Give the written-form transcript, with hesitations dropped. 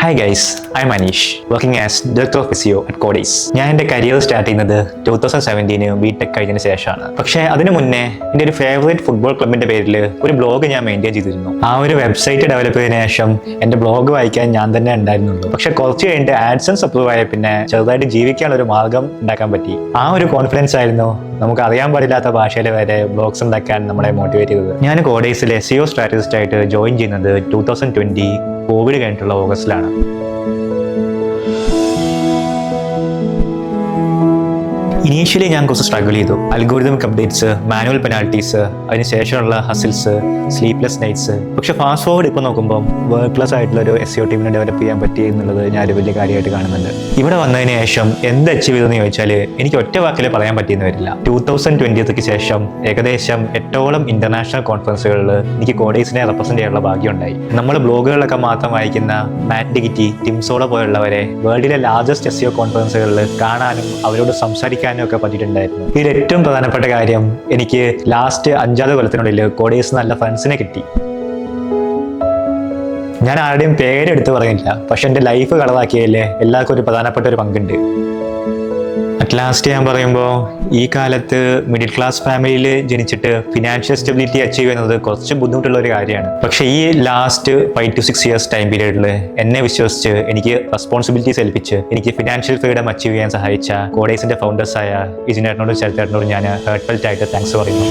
Hi guys, I am Aneesh, working as director of physio at Codies. ഞാൻ എൻ്റെ career start ചെയ്യുന്നത് 2017 BTech കഴിഞ്ഞതിന് ശേഷമാണ്. പക്ഷേ അതിന് മുന്നേ എൻ്റെ ഒരു ഫേവറേറ്റ് ഫുട്ബോൾ ക്ലബിൻ്റെ പേരിൽ ഒരു ബ്ലോഗ് ഞാൻ മെയിൻറ്റെയിൻ ചെയ്തിരുന്നു. ആ ഒരു വെബ്സൈറ്റ് ഡെവലപ്പ് ചെയ്തതിനു ശേഷം എൻ്റെ ബ്ലോഗ് വായിക്കാൻ ഞാൻ തന്നെ ഉണ്ടായിരുന്നുള്ളൂ. പക്ഷേ കുറച്ച് കഴിഞ്ഞിട്ട് ആഡ്സൻസ് അപ്രൂവ് ആയ പിന്നെ ചെറുതായിട്ട് ജീവിക്കാനുള്ള ഒരു മാർഗം ഉണ്ടാക്കാൻ പറ്റി. ആ ഒരു കോൺഫിഡൻസ് ആയിരുന്നു നമുക്ക് അറിയാൻ പാടില്ലാത്ത ഭാഷയിൽ വരെ ബ്ലോഗ്സ് ഉണ്ടാക്കാൻ നമ്മളെ മോട്ടിവേറ്റ് ചെയ്തത്. ഞാൻ കോഡീസിലെ SEO സ്ട്രാറ്റജിസ്റ്റ് ആയിട്ട് ജോയിൻ ചെയ്യുന്നത് 2020 കോവിഡ് കഴിഞ്ഞിട്ടുള്ള ഓഗസ്റ്റിലാണ്. ഇനീഷ്യലി ഞാൻ കുറച്ച് സ്ട്രഗിൾ ചെയ്തു. അൽഗോരിതമിക് അപ്ഡേറ്റ്സ്, മാനുവൽ പെനാൽറ്റീസ്, അതിനുശേഷമുള്ള ഹസിൽസ്, സ്ലീപ്ലെസ് നൈറ്റ്സ്. പക്ഷെ ഫാസ്റ്റ് ഫോർവേഡ് ഇപ്പോൾ നോക്കുമ്പോൾ വേൾഡ് ക്ലാസ് ആയിട്ടുള്ള ഒരു SEO ടീമിനെ ഡെവലപ്പ് ചെയ്യാൻ പറ്റി എന്നുള്ളത് ഞാനൊരു വലിയ കാര്യമായിട്ട് കാണുന്നുണ്ട്. ഇവിടെ വന്നതിന് ശേഷം എന്ത് അച്ചീവ് ചെയ്തെന്ന് ചോദിച്ചാൽ എനിക്ക് ഒറ്റ വാക്കിൽ പറയാൻ പറ്റിയെന്ന് വരില്ല. 2020 ശേഷം ഏകദേശം 8ഓളം ഇന്റർനാഷണൽ കോൺഫറൻസുകളിൽ എനിക്ക് കോഡീസിനെ റെപ്രസെന്റ് ചെയ്യാനുള്ള ഭാഗ്യം ഉണ്ടായി. നമ്മൾ ബ്ലോഗുകളിലൊക്കെ മാത്രം വായിക്കുന്ന മാറ്റ് ഡിഗിറ്റി, ടിം സോളോ പോലുള്ളവരെ വേൾഡിലെ ലാർജസ്റ്റ് SEO കോൺഫറൻസുകളിൽ കാണാനും അവരോട് സംസാരിക്കാനും ഒക്കെ പറ്റിയിട്ടുണ്ടായിരുന്നു. ഇതിൽ ഏറ്റവും പ്രധാനപ്പെട്ട കാര്യം, എനിക്ക് ലാസ്റ്റ് 5-6 കൊല്ലത്തിനുള്ളിൽ കോഡീസ് നല്ല ഫ്രണ്ട്സിനെ കിട്ടി. ഞാൻ ആരുടെയും പേരെടുത്ത് പറയുന്നില്ല, പക്ഷെ എൻ്റെ ലൈഫ് കളറാക്കിയതിൽ എല്ലാവർക്കും ഒരു പ്രധാനപ്പെട്ട ഒരു പങ്കുണ്ട്. അറ്റ് ലാസ്റ്റ് ഞാൻ പറയുമ്പോൾ ഈ കാലത്ത് മിഡിൽ ക്ലാസ് ഫാമിലിയിൽ ജനിച്ചിട്ട് ഫിനാൻഷ്യൽ സ്റ്റെബിലിറ്റി അച്ചീവ് ചെയ്യുന്നത് കുറച്ച് ബുദ്ധിമുട്ടുള്ള ഒരു കാര്യമാണ്. പക്ഷേ ഈ ലാസ്റ്റ് 5 to 6 years ടൈം പീരീഡിൽ എന്നെ വിശ്വസിച്ച് എനിക്ക് റെസ്പോൺസിബിലിറ്റീസ് ഏൽപ്പിച്ച് എനിക്ക് ഫിനാൻഷ്യൽ ഫ്രീഡം അച്ചീവ് ചെയ്യാൻ സഹായിച്ച കോഡീസിന്റെ ഫൗണ്ടേഴ്സായ ഇജിനേട്ടനോടും ചരിത്രേട്ടനോടും ഞാൻ ഹേർട്ട്ഫെൽറ്റ് ആയിട്ട് താങ്ക്സ് പറയുന്നു.